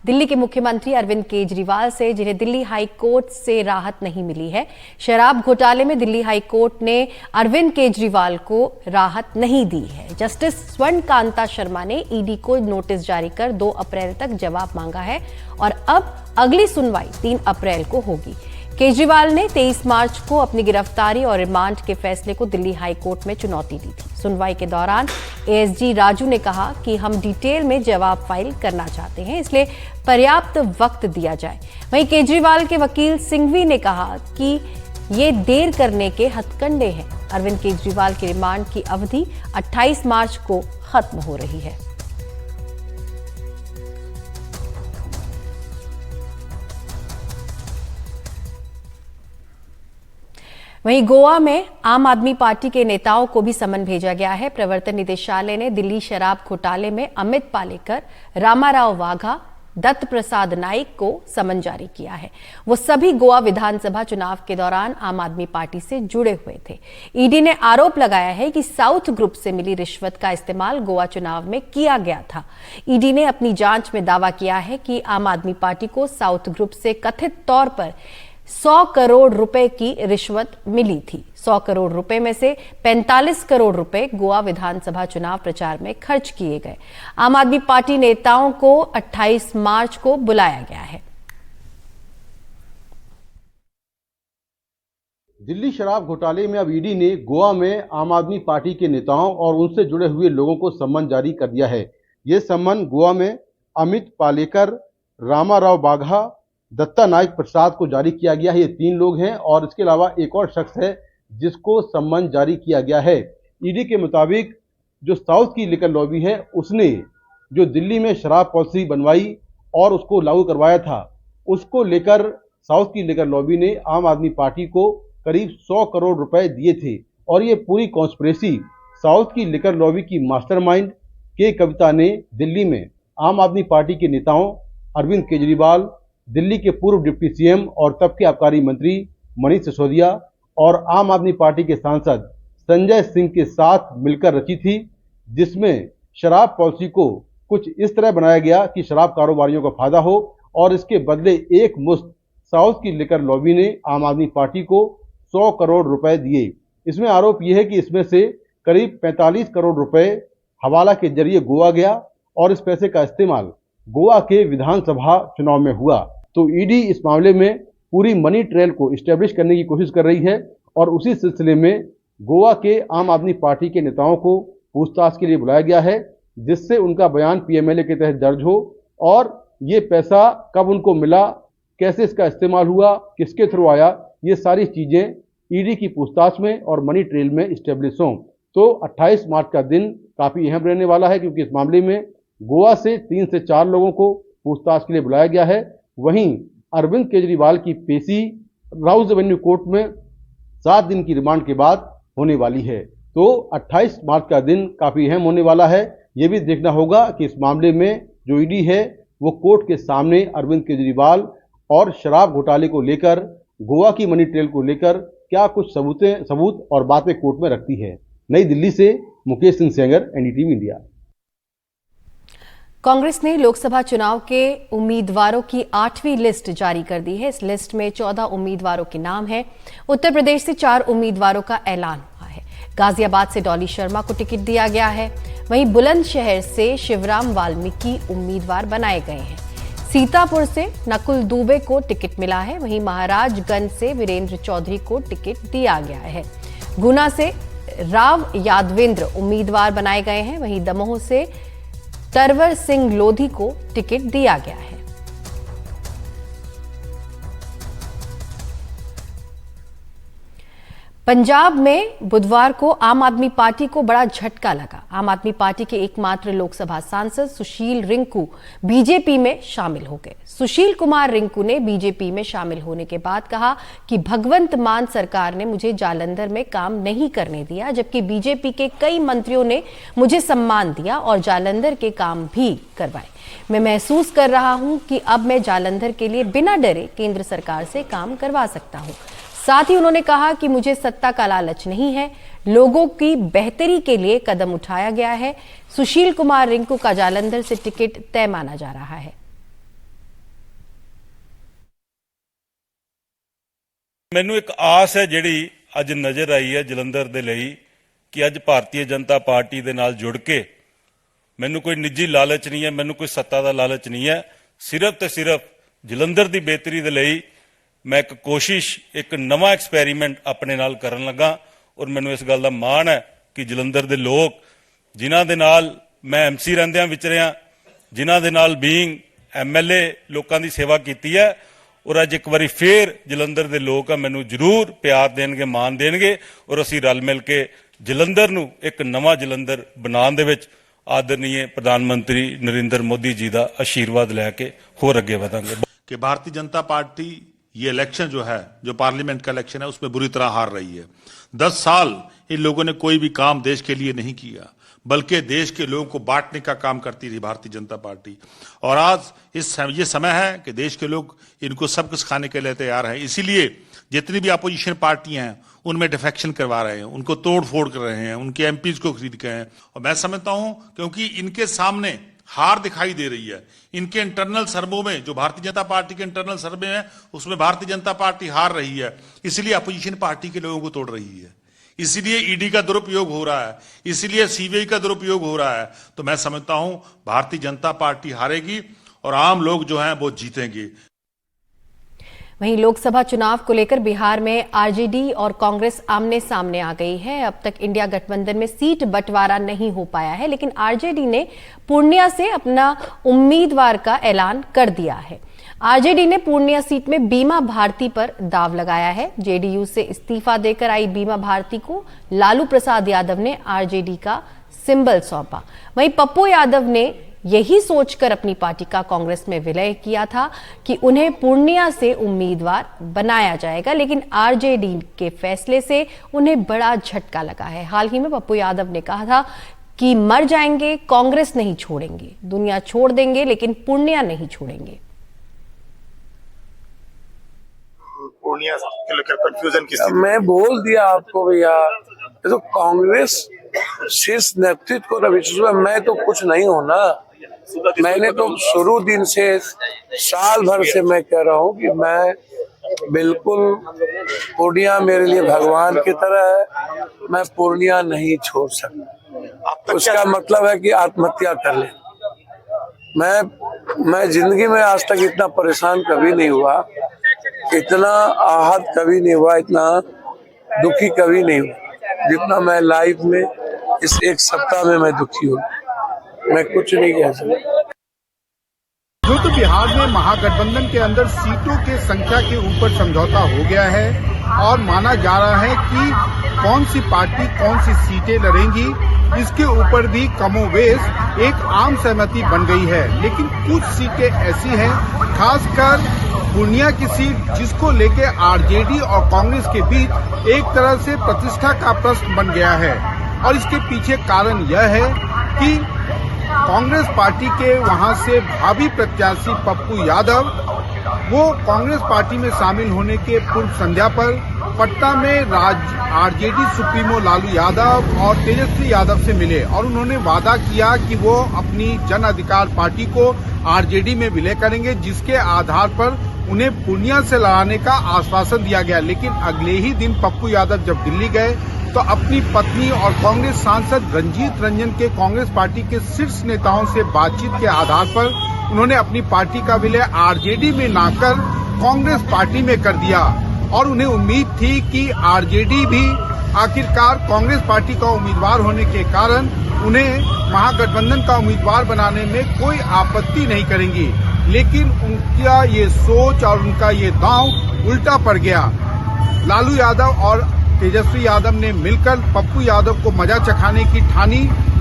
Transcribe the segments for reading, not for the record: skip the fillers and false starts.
दिल्ली के मुख्यमंत्री अरविंद केजरीवाल से, जिन्हें दिल्ली हाई कोर्ट से राहत नहीं मिली है। शराब घोटाले में दिल्ली हाई कोर्ट ने अरविंद केजरीवाल को राहत नहीं दी है। जस्टिस स्वर्ण कांता शर्मा ने ईडी को नोटिस जारी कर 2 अप्रैल तक जवाब मांगा है और अब अगली सुनवाई 3 अप्रैल को होगी। केजरीवाल ने 23 मार्च को अपनी गिरफ्तारी और रिमांड के फैसले को दिल्ली हाई कोर्ट में चुनौती दी थी। सुनवाई के दौरान एएसजी राजू ने कहा कि हम डिटेल में जवाब फाइल करना चाहते हैं, इसलिए पर्याप्त वक्त दिया जाए। वहीं केजरीवाल के वकील सिंघवी ने कहा कि ये देर करने के हथकंडे हैं। अरविंद केजरीवाल की रिमांड की अवधि 28 मार्च को खत्म हो रही है। वहीं गोवा में आम आदमी पार्टी के नेताओं को भी समन भेजा गया है। प्रवर्तन निदेशालय ने दिल्ली शराब घोटाले में अमित पालेकर, रामाराव वाघा, दत्त प्रसाद नाइक को समन जारी किया है। वो सभी गोवा विधानसभा चुनाव के दौरान आम आदमी पार्टी से जुड़े हुए थे। ईडी ने आरोप लगाया है कि साउथ ग्रुप से मिली रिश्वत का इस्तेमाल गोवा चुनाव में किया गया था। ईडी ने अपनी जांच में दावा किया है कि आम आदमी पार्टी को साउथ ग्रुप से कथित तौर पर 100 करोड़ रुपए की रिश्वत मिली थी। 100 करोड़ रुपए में से 45 करोड़ रुपए गोवा विधानसभा चुनाव प्रचार में खर्च किए गए। आम आदमी पार्टी नेताओं को 28 मार्च को बुलाया गया है। दिल्ली शराब घोटाले में अब ईडी ने गोवा में आम आदमी पार्टी के नेताओं और उनसे जुड़े हुए लोगों को सम्मन जारी कर दिया है। ये सम्मन गोवा में अमित पालेकर, रामाराव बाघा, दत्ता नाइक प्रसाद को जारी किया गया है। ये 3 लोग हैं और इसके अलावा एक और शख्स है जिसको सम्मन जारी किया गया है। ईडी के मुताबिक जो साउथ की लिकर लॉबी है, उसने जो दिल्ली में शराब पॉलिसी बनवाई और उसको लागू करवाया था, उसको लेकर साउथ की लिकर लॉबी ने आम आदमी पार्टी को करीब 100 करोड़ रुपए दिए थे। और ये पूरी कॉन्स्पिरेसी साउथ की लिकर लॉबी की मास्टरमाइंड के कविता ने दिल्ली में आम आदमी पार्टी के नेताओं अरविंद केजरीवाल, दिल्ली के पूर्व डिप्टी सीएम और तब के आबकारी मंत्री मनीष सिसोदिया और आम आदमी पार्टी के सांसद संजय सिंह के साथ मिलकर रची थी, जिसमें शराब पॉलिसी को कुछ इस तरह बनाया गया कि शराब कारोबारियों को फायदा हो और इसके बदले एक मुश्त साउथ की लिकर लॉबी ने आम आदमी पार्टी को 100 करोड़ रुपए दिए। इसमें आरोप यह है कि इसमें से करीब 45 करोड़ रुपए हवाला के जरिए गोवा गया और इस पैसे का इस्तेमाल गोवा के विधानसभा चुनाव में हुआ। तो ईडी इस मामले में पूरी मनी ट्रेल को इस्टेब्लिश करने की कोशिश कर रही है और उसी सिलसिले में गोवा के आम आदमी पार्टी के नेताओं को पूछताछ के लिए बुलाया गया है, जिससे उनका बयान पीएमएलए के तहत दर्ज हो और ये पैसा कब उनको मिला, कैसे इसका इस्तेमाल हुआ, किसके थ्रू आया, ये सारी चीजें ईडी की पूछताछ में और मनी ट्रेल में इस्टेब्लिश हों। तो 28 मार्च का दिन काफी अहम रहने वाला है, क्योंकि इस मामले में गोवा से 3 से 4 लोगों को पूछताछ के लिए बुलाया गया है। वहीं अरविंद केजरीवाल की पेशी राउज एवेन्यू कोर्ट में 7 दिन की रिमांड के बाद होने वाली है। तो 28 मार्च का दिन काफी अहम होने वाला है। ये भी देखना होगा कि इस मामले में जो ईडी है वो कोर्ट के सामने अरविंद केजरीवाल और शराब घोटाले को लेकर, गोवा की मनी ट्रेल को लेकर क्या कुछ सबूत और बातें कोर्ट में रखती है। नई दिल्ली से मुकेश सिंह सेंगर, एनडीटीवी इंडिया। कांग्रेस ने लोकसभा चुनाव के उम्मीदवारों की 8वीं लिस्ट जारी कर दी है। इस लिस्ट में 14 उम्मीदवारों के नाम हैं। उत्तर प्रदेश से 4 उम्मीदवारों का ऐलान हुआ है। गाजियाबाद से डॉली शर्मा को टिकट दिया गया है। वहीं बुलंदशहर से शिवराम वाल्मीकि उम्मीदवार बनाए गए हैं। सीतापुर से नकुल दुबे को टिकट मिला है। वहीं महाराजगंज से वीरेंद्र चौधरी को टिकट दिया गया है। गुना से राव यादवेंद्र उम्मीदवार बनाए गए हैं। वहीं दमोह से तरवर सिंह लोधी को टिकट दिया गया है। पंजाब में बुधवार को आम आदमी पार्टी को बड़ा झटका लगा। आम आदमी पार्टी के एकमात्र लोकसभा सांसद सुशील रिंकू बीजेपी में शामिल हो गए। सुशील कुमार रिंकू ने बीजेपी में शामिल होने के बाद कहा कि भगवंत मान सरकार ने मुझे जालंधर में काम नहीं करने दिया, जबकि बीजेपी के कई मंत्रियों ने मुझे सम्मान दिया और जालंधर के काम भी करवाए। मैं महसूस कर रहा हूं कि अब मैं जालंधर के लिए बिना डरे केंद्र सरकार से काम करवा सकता हूं। साथ ही उन्होंने कहा कि मुझे सत्ता का लालच नहीं है, लोगों की बेहतरी के लिए कदम उठाया गया है। सुशील कुमार रिंकू का जालंधर से टिकट तय माना जा रहा है। ਮੈਨੂੰ ਇੱਕ ਆਸ ਹੈ ਜਿਹੜੀ ਅੱਜ ਨਜ਼ਰ ਆਈ ਹੈ ਜਲੰਧਰ ਦੇ ਲਈ ਕਿ ਅੱਜ ਭਾਰਤੀ ਜਨਤਾ ਪਾਰਟੀ ਦੇ ਨਾਲ ਜੁੜ ਕੇ ਮੈਨੂੰ ਕੋਈ ਨਿੱਜੀ ਲਾਲਚ ਨਹੀਂ ਹੈ, ਮੈਨੂੰ ਕੋਈ ਸੱਤਾ ਦਾ ਲਾਲਚ ਨਹੀਂ ਹੈ, ਸਿਰਫ ਤੇ ਸਿਰਫ ਜਲੰਧਰ ਦੀ ਬਿਹਤਰੀ ਦੇ ਲਈ ਮੈਂ ਇੱਕ ਕੋਸ਼ਿਸ਼, ਇੱਕ ਨਵਾਂ ਐਕਸਪੈਰੀਮੈਂਟ ਆਪਣੇ ਨਾਲ ਕਰਨ ਲੱਗਾ ਔਰ ਮੈਨੂੰ ਇਸ ਗੱਲ ਦਾ ਮਾਣ ਹੈ ਕਿ ਜਲੰਧਰ ਦੇ ਲੋਕ ਜਿਨ੍ਹਾਂ ਦੇ ਨਾਲ ਮੈਂ ਐਮਸੀ ਰਹਿੰਦਿਆਂ ਵਿਚਰਿਆ, ਜਿਨ੍ਹਾਂ ਦੇ ਨਾਲ ਬੀਇੰਗ ਐਮਐਲਏ ਲੋਕਾਂ ਦੀ ਸੇਵਾ ਕੀਤੀ ਹੈ ਔਰ ਅੱਜ ਇੱਕ ਵਾਰੀ ਫੇਰ ਜਲੰਧਰ ਦੇ ਲੋਕ ਆ ਮੈਨੂੰ ਜ਼ਰੂਰ ਪਿਆਰ ਦੇਣਗੇ, ਮਾਣ ਦੇਣਗੇ ਔਰ ਅਸੀਂ ਰਲ ਮਿਲ ਕੇ ਜਲੰਧਰ ਨੂੰ ਇੱਕ ਨਵਾਂ ਜਲੰਧਰ ਬਣਾਉਣ ਦੇ ਵਿੱਚ ਆਦਰਨੀय प्रधान मंत्री नरेंद्र मोदी जी का आशीर्वाद लैके होर अगे बढ़ांगे। कि भारतीय जनता पार्टी ये इलेक्शन जो है, जो पार्लियामेंट का इलेक्शन है, उसमें बुरी तरह हार रही है। 10 साल इन लोगों ने कोई भी काम देश के लिए नहीं किया, बल्कि देश के लोगों को बांटने का काम करती रही भारतीय जनता पार्टी। और आज ये समय है कि देश के लोग इनको सब कुछ खाने के लिए तैयार हैं। इसीलिए जितनी भी अपोजिशन पार्टियां हैं उनमें डिफेक्शन करवा रहे हैं, उनको तोड़ फोड़ कर रहे हैं, उनके एमपीज को खरीद के हैं। और मैं समझता हूं क्योंकि इनके सामने हार दिखाई दे रही है। इनके इंटरनल सर्वे में, जो भारतीय जनता पार्टी के इंटरनल सर्वे है, उसमें भारतीय जनता पार्टी हार रही है, इसलिए अपोजिशन पार्टी के लोगों को तोड़ रही है। इसीलिए ईडी का दुरुपयोग हो रहा है, इसीलिए सीबीआई का दुरुपयोग हो रहा है। तो मैं समझता हूं भारतीय जनता पार्टी हारेगी और आम लोग जो हैं वो जीतेंगे। वहीं लोकसभा चुनाव को लेकर बिहार में आरजेडी और कांग्रेस आमने सामने आ गई है। अब तक इंडिया गठबंधन में सीट बंटवारा नहीं हो पाया है, लेकिन आरजेडी ने पूर्णिया से अपना उम्मीदवार का ऐलान कर दिया है। आरजेडी ने पूर्णिया सीट में बीमा भारती पर दाव लगाया है। जेडीयू से इस्तीफा देकर आई बीमा भारती को लालू प्रसाद यादव ने आरजेडी का सिंबल सौंपा। वहीं पप्पू यादव ने यही सोचकर अपनी पार्टी का कांग्रेस में विलय किया था कि उन्हें पूर्णिया से उम्मीदवार बनाया जाएगा, लेकिन आरजेडी के फैसले से उन्हें बड़ा झटका लगा है। हाल ही में पप्पू यादव ने कहा था कि मर जाएंगे, कांग्रेस नहीं छोड़ेंगे, दुनिया छोड़ देंगे लेकिन पूर्णिया नहीं छोड़ेंगे। पूर्णिया के लेकर कंफ्यूजन की स्थिति मैं बोल दिया आपको भैया, तो कांग्रेस शीर्ष नेतृत्व को विश्वास में मैं तो कुछ नहीं हूं ना। मैंने तो शुरू दिन से, साल भर से मैं कह रहा हूं कि मैं बिल्कुल, पूर्णिया मेरे लिए भगवान की तरह है, मैं पूर्णिया नहीं छोड़ सकता। उसका मतलब है कि आत्महत्या कर ले। मैं जिंदगी में आज तक इतना परेशान कभी नहीं हुआ, इतना आहत कभी नहीं हुआ, इतना दुखी कभी नहीं हुआ जितना मैं लाइफ में इस एक सप्ताह में मैं दुखी हूँ। मैं कुछ नहीं कह सकता। जो तो बिहार में महागठबंधन के अंदर सीटों के संख्या के ऊपर समझौता हो गया है और माना जा रहा है कि कौन सी पार्टी कौन सी सीटें लड़ेंगी, इसके ऊपर भी कमोबेश एक आम सहमति बन गई है। लेकिन कुछ सीटें ऐसी हैं, खासकर पूर्णिया की सीट, जिसको लेके आरजेडी और कांग्रेस के बीच एक तरह से प्रतिष्ठा का प्रश्न बन गया है। और इसके पीछे कारण यह है कि कांग्रेस पार्टी के वहां से भावी प्रत्याशी पप्पू यादव, वो कांग्रेस पार्टी में शामिल होने के पूर्व संध्या पर पटना में आरजेडी सुप्रीमो लालू यादव और तेजस्वी यादव से मिले और उन्होंने वादा किया कि वो अपनी जन अधिकार पार्टी को आरजेडी में विलय करेंगे, जिसके आधार पर उन्हें पूर्णिया से लड़ाने का आश्वासन दिया गया। लेकिन अगले ही दिन पप्पू यादव जब दिल्ली गए तो अपनी पत्नी और कांग्रेस सांसद रंजीत रंजन के कांग्रेस पार्टी के शीर्ष नेताओं से बातचीत के आधार पर उन्होंने अपनी पार्टी का विलय आरजेडी में ना कर कांग्रेस पार्टी में कर दिया। और उन्हें उम्मीद थी कि आरजेडी भी आखिरकार कांग्रेस पार्टी का उम्मीदवार होने के कारण उन्हें महागठबंधन का उम्मीदवार बनाने में कोई आपत्ति नहीं करेंगी। लेकिन उनका ये सोच और उनका ये दांव उल्टा पड़ गया। लालू यादव और तेजस्वी यादव ने मिलकर पप्पू यादव को मजा चखाने की ठानी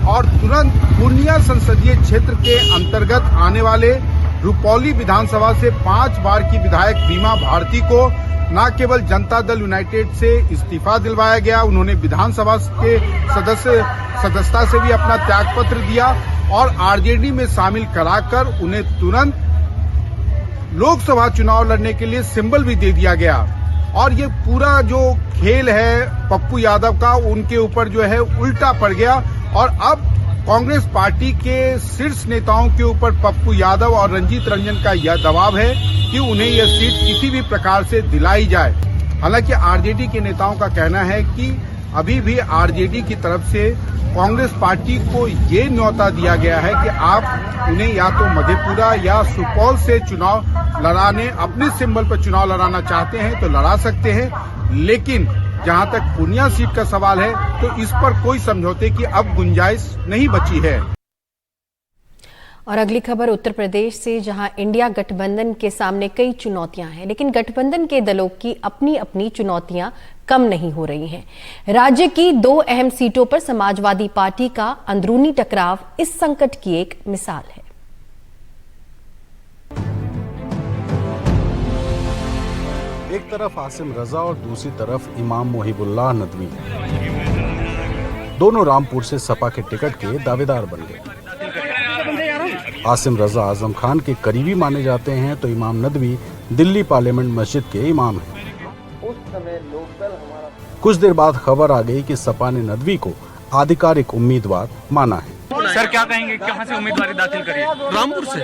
और तुरंत पूर्णिया संसदीय क्षेत्र के अंतर्गत आने वाले रुपौली विधानसभा से 5 बार की विधायक बीमा भारती को न केवल जनता दल यूनाइटेड से इस्तीफा दिलवाया गया, उन्होंने विधानसभा के सदस्यता से भी अपना त्याग पत्र दिया और आरजेडी में शामिल कराकर उन्हें तुरंत लोकसभा चुनाव लड़ने के लिए सिंबल भी दे दिया गया। और ये पूरा जो खेल है पप्पू यादव का, उनके ऊपर जो है उल्टा पड़ गया और अब कांग्रेस पार्टी के शीर्ष नेताओं के ऊपर पप्पू यादव और रंजीत रंजन का यह दबाव है कि उन्हें यह सीट किसी भी प्रकार से दिलाई जाए। हालांकि आरजेडी के नेताओं का कहना है कि अभी भी आरजेडी की तरफ से कांग्रेस पार्टी को ये न्योता दिया गया है कि आप उन्हें या तो मधेपुरा या सुपौल से चुनाव लड़ाने, अपने सिंबल पर चुनाव लड़ाना चाहते हैं तो लड़ा सकते हैं, लेकिन जहां तक पूर्णिया सीट का सवाल है तो इस पर कोई समझौते की अब गुंजाइश नहीं बची है। और अगली खबर उत्तर प्रदेश से, जहां इंडिया गठबंधन के सामने कई चुनौतियां हैं, लेकिन गठबंधन के दलों की अपनी अपनी चुनौतियां कम नहीं हो रही हैं। राज्य की 2 अहम सीटों पर समाजवादी पार्टी का अंदरूनी टकराव इस संकट की एक मिसाल है। एक तरफ आसिम रजा और दूसरी तरफ इमाम मोहिबुल्लाह नदवी, दोनों रामपुर से सपा के टिकट के दावेदार बन गए। आसिम रजा आजम खान के करीबी माने जाते हैं तो इमाम नदवी दिल्ली पार्लियामेंट मस्जिद के इमाम हैं। कुछ देर बाद खबर आ गई कि सपा ने नदवी को आधिकारिक उम्मीदवार माना है। सर क्या कहेंगे, कहां से उम्मीदवारी दाखिल करिए? रामपुर से।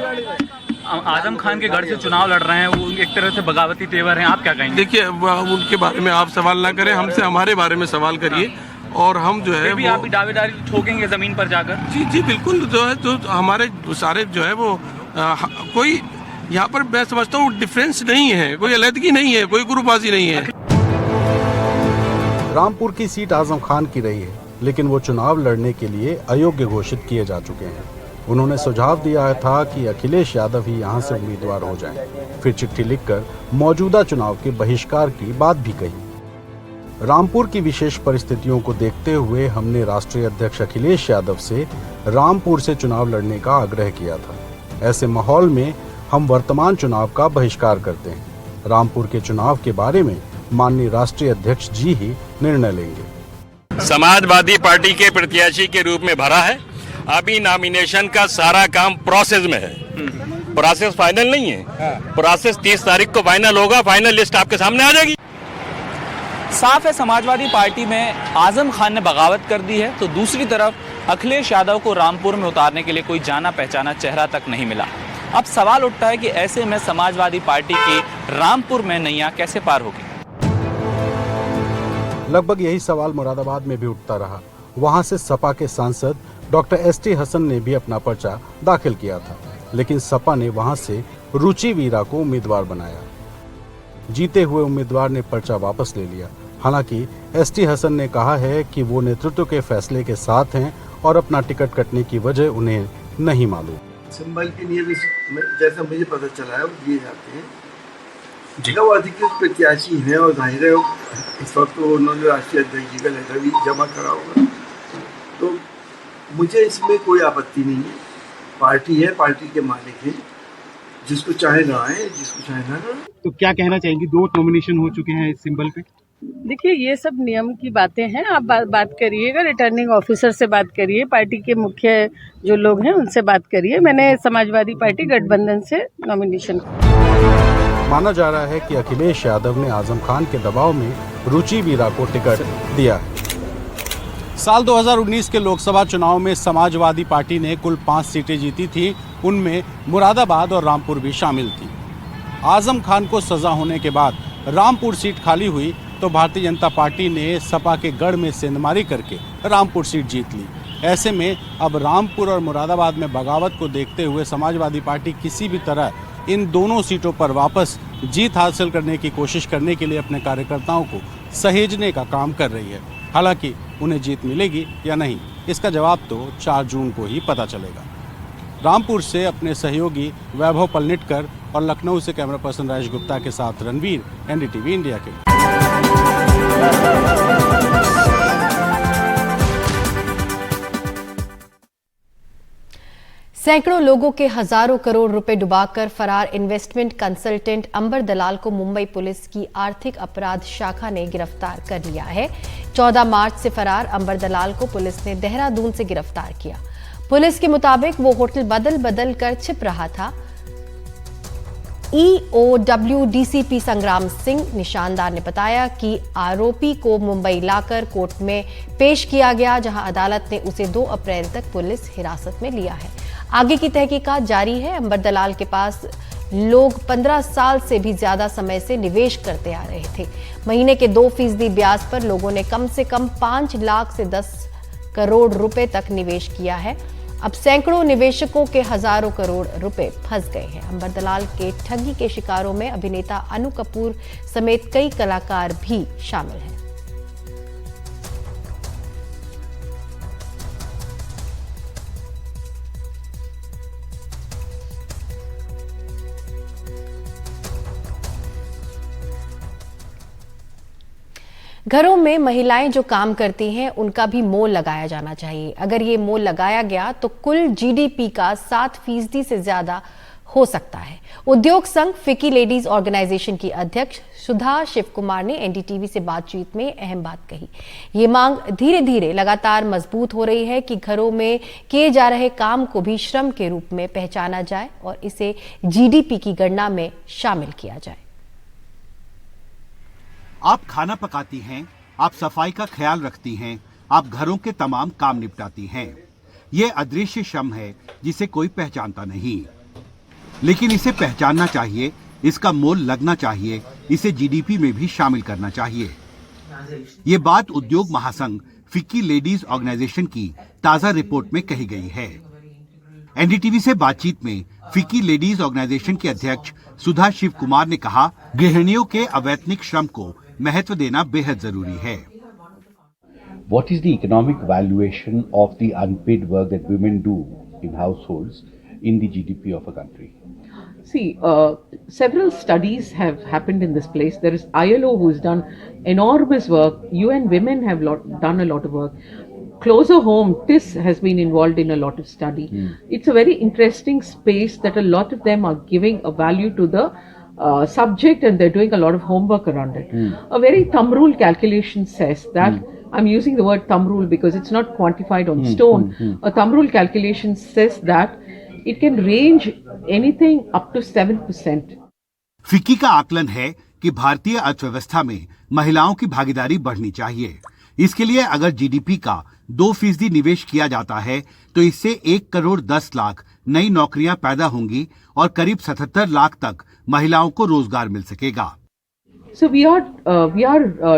आजम खान के गढ़ से चुनाव लड़ रहे हैं, वो एक तरह से बगावती तेवर हैं, आप क्या कहेंगे? देखिए उनके बारे में आप सवाल ना करें, हमसे हमारे बारे में सवाल करिए। और हम जो है भी आप दावेदारी ठोकेंगे जमीन पर जाकर? जी जी बिल्कुल, जो है जो हमारे सारे जो है वो कोई यहाँ पर मैं समझता हूँ डिफरेंस नहीं है, कोई अलहदगी नहीं है, कोई ग्रुपबाजी नहीं है। रामपुर की सीट आजम खान की रही है, लेकिन वो चुनाव लड़ने के लिए अयोग्य घोषित किए जा चुके हैं। उन्होंने सुझाव दिया था कि अखिलेश यादव ही यहाँ से उम्मीदवार हो जाएं। फिर चिट्ठी लिखकर मौजूदा चुनाव के बहिष्कार की बात भी कही। रामपुर की विशेष परिस्थितियों को देखते हुए हमने राष्ट्रीय अध्यक्ष अखिलेश यादव से रामपुर से चुनाव लड़ने का आग्रह किया था। ऐसे माहौल में हम वर्तमान चुनाव का बहिष्कार करते हैं। रामपुर के चुनाव के बारे में माननीय राष्ट्रीय अध्यक्ष जी ही निर्णय लेंगे। समाजवादी पार्टी के प्रत्याशी के रूप में भरा है, अभी नॉमिनेशन का सारा काम प्रोसेस में है। प्रोसेस फाइनल नहीं है, प्रोसेस 30 तारीख को फाइनल होगा, फाइनल लिस्ट आपके सामने आ जाएगी। साफ है समाजवादी पार्टी में आजम खान ने बगावत कर दी है, तो दूसरी तरफ अखिलेश यादव को रामपुर में उतारने के लिए कोई जाना पहचाना चेहरा तक नहीं मिला। अब सवाल उठता है कि ऐसे में समाजवादी पार्टी की रामपुर में नैया कैसे पार होगी? लगभग यही सवाल मुरादाबाद में भी उठता रहा। वहां से सपा के सांसद डॉक्टर एसटी हसन ने भी अपना पर्चा दाखिल किया था, लेकिन सपा ने वहां से रुचि वीरा को उम्मीदवार बनाया। जीते हुए उम्मीदवार ने पर्चा वापस ले लिया। हालांकि एसटी हसन ने कहा है कि वो नेतृत्व के फैसले के साथ हैं और अपना टिकट कटने की वजह उन्हें नहीं मालूम। सिंबल के लिए भी जैसा मुझे पता चला है वो दिए जाते हैं, वो अधिकृत प्रत्याशी हैं और जाहिर है इस वक्त तो उन्होंने राष्ट्रीय अध्यक्ष जी का लेटर भी जमा करा होगा, तो मुझे इसमें कोई आपत्ति नहीं है। पार्टी है, पार्टी के मालिक हैं, जिसको चाहे लाए, जिसको चाहे ना लाए। तो क्या कहना चाहेंगी, 2 नॉमिनेशन हो चुके हैं इस सिंबल पे? देखिए ये सब नियम की बातें हैं, आप बात करिएगा, रिटर्निंग ऑफिसर से बात करिए, पार्टी के मुख्य जो लोग हैं उनसे बात करिए। मैंने समाजवादी पार्टी गठबंधन से नॉमिनेशन। माना जा रहा है कि अखिलेश यादव ने आजम खान के दबाव में रुचि वीरा को टिकट दिया है। साल 2019 के लोकसभा चुनाव में समाजवादी पार्टी ने कुल 5 सीटें जीती थी, उनमें मुरादाबाद और रामपुर भी शामिल थी। आजम खान को सजा होने के बाद रामपुर सीट खाली हुई तो भारतीय जनता पार्टी ने सपा के गढ़ में सेंधमारी करके रामपुर सीट जीत ली। ऐसे में अब रामपुर और मुरादाबाद में बगावत को देखते हुए समाजवादी पार्टी किसी भी तरह इन दोनों सीटों पर वापस जीत हासिल करने की कोशिश करने के लिए अपने कार्यकर्ताओं को सहेजने का काम कर रही है। हालांकि उन्हें जीत मिलेगी या नहीं, इसका जवाब तो 4 जून को ही पता चलेगा। रामपुर से अपने सहयोगी वैभव पलनिटकर और लखनऊ से कैमरा पर्सन राजेश गुप्ता के साथ रणवीर, एनडीटीवी इंडिया के। सैकड़ों लोगों के हजारों करोड़ रुपए डुबाकर फरार इन्वेस्टमेंट कंसल्टेंट अंबर दलाल को मुंबई पुलिस की आर्थिक अपराध शाखा ने गिरफ्तार कर लिया है। 14 मार्च से फरार अंबर दलाल को पुलिस ने देहरादून से गिरफ्तार किया। पुलिस के मुताबिक वो होटल बदल बदल कर छिप रहा था। EOW डीसीपी संग्राम सिंह निशानदार ने बताया कि आरोपी को मुंबई लाकर कोर्ट में पेश किया गया, जहां अदालत ने उसे 2 अप्रैल तक पुलिस हिरासत में लिया है। आगे की तहकीकात जारी है। अंबर दलाल के पास लोग 15 साल से भी ज्यादा समय से निवेश करते आ रहे थे। महीने के 2% ब्याज पर लोगों ने कम से कम 5 लाख से 10 करोड़ रुपए तक निवेश किया है। अब सैकड़ों निवेशकों के हजारों करोड़ रुपए फंस गए हैं। अंबर दलाल के ठगी के शिकारों में अभिनेता अनु कपूर समेत कई कलाकार भी शामिल हैं। घरों में महिलाएं जो काम करती हैं उनका भी मोल लगाया जाना चाहिए। अगर ये मोल लगाया गया तो कुल जीडीपी का 7% से ज्यादा हो सकता है। उद्योग संघ फिक्की लेडीज ऑर्गेनाइजेशन की अध्यक्ष सुधा शिव कुमार ने एनडीटीवी से बातचीत में अहम बात कही। ये मांग धीरे धीरे लगातार मजबूत हो रही है कि घरों में किए जा रहे काम को भी श्रम के रूप में पहचाना जाए और इसे जीडीपी की गणना में शामिल किया जाए। आप खाना पकाती हैं, आप सफाई का ख्याल रखती हैं, आप घरों के तमाम काम निपटाती हैं। ये अदृश्य श्रम है जिसे कोई पहचानता नहीं, लेकिन इसे पहचानना चाहिए, इसका मोल लगना चाहिए, इसे जीडीपी में भी शामिल करना चाहिए। ये बात उद्योग महासंघ फिक्की लेडीज ऑर्गेनाइजेशन की ताजा रिपोर्ट में कही गई है। एनडीटीवी से बातचीत में फिक्की लेडीज ऑर्गेनाइजेशन के अध्यक्ष सुधा शिव कुमार ने कहा, गृहिणियों के अवैतनिक श्रम को महत्व देना बेहद जरूरी है। What is the economic valuation of the unpaid work that women do in households in the GDP of a country? See, several studies have happened in this place. There is ILO who has done enormous work. UN Women have done a lot of work. Closer Home, TIS has been involved in a lot of study. It's a very interesting space that a lot of them are giving a value to the subject, and they're doing a lot of homework around it. A very thumb rule calculation says that, I'm using the word thumb rule because it's not quantified on stone. A thumb rule calculation says that it can range anything up to 7%. FICCI का आकलन है कि भारतीय अर्थव्यवस्था में महिलाओं की भागीदारी बढ़नी चाहिए। इसके लिए अगर जीडीपी का 2% निवेश किया जाता है तो इससे 1 करोड़ 10 लाख नई नौकरियां पैदा होंगी और करीब 77 लाख तक महिलाओं को रोजगार मिल सकेगा। So we are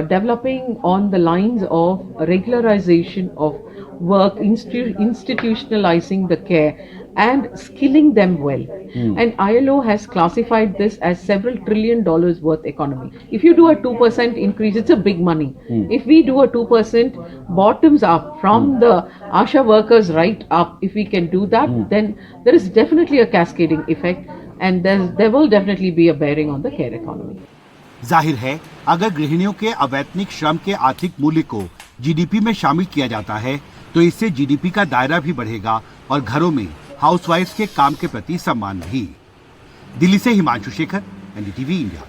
developing on the lines of regularization of work, institutionalizing the care and skilling them well. And ILO has classified this as several $1 trillion worth economy. If you do a 2% increase, it's a big money. If we do a 2% bottoms up from the ASHA workers right up, if we can do that, then there is definitely a cascading effect, and there will definitely be a bearing on the care economy. जाहिर है, अगर गृहिणियों के अवैतनिक श्रम के आर्थिक मूल्य को जीडीपी में शामिल किया जाता है तो इससे जीडीपी का दायरा भी बढ़ेगा और घरों में हाउसवाइफ्स के काम के प्रति सम्मान भी। दिल्ली से हिमांशु शेखर, एनडीटीवी इंडिया।